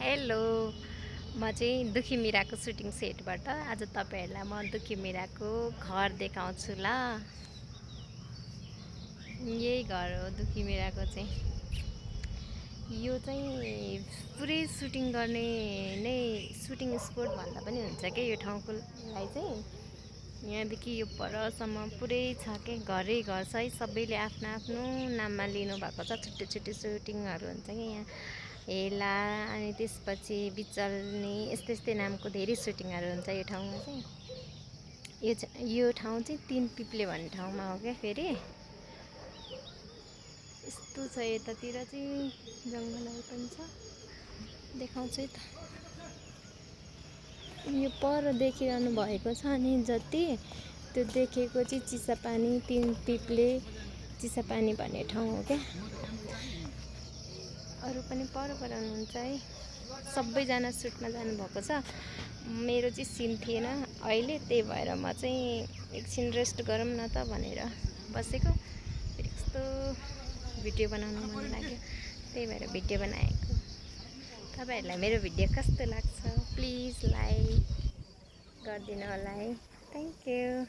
Hello, म चाहिँ दुखी मिराको सुटिङ सेटबाट आज तपाईँहरूलाई म दुखी मिराको घर देखाउँछु ल। यही घर हो दुखी मिराको चाहिँ। यो चाहिँ पुरै सुटिङ गर्ने नै सुटिङ स्पोट भन्दा पनि हुन्छ क्या यो ठाउँकोलाई चाहिँ। यहाँदेखि यो परसम्म पुरै छ क्या, घरै घर छ है। सबैले आफ्नो आफ्नो नाममा लिनुभएको छ। छुट्टै छुट्टै सुटिङहरू हुन्छ क्या यहाँ। हेला अनि त्यसपछि बिचल्नी यस्तै यस्तै नामको धेरै सुटिङहरू हुन्छ यो ठाउँमा चाहिँ। यो ठाउँ चाहिँ 3 पिप्ले भन्ने ठाउँमा हो क्या। फेरि यस्तो छ, यतातिर चाहिँ जङ्गलहरू पनि छ, देखाउँछु है त। यो पर देखिरहनु भएको छ नि जति, त्यो देखेको चाहिँ चिसापानी 3 पिप्ले चिसापानी भन्ने ठाउँ हो क्या। अरू पनि पर हुनुहुन्छ है, सबैजना सुटमा जानुभएको छ। मेरो चाहिँ सिन थिएन अहिले, त्यही भएर म चाहिँ एकछिन रेस्ट गरौँ न त भनेर बसेको। फेरि कस्तो भिडियो बनाउनु मन लाग्यो, त्यही भएर भिडियो बनाएको। तपाईँहरूलाई मेरो भिडियो कस्तो लाग्छ प्लिज लाइक गरिदिनु होला है। Thank you.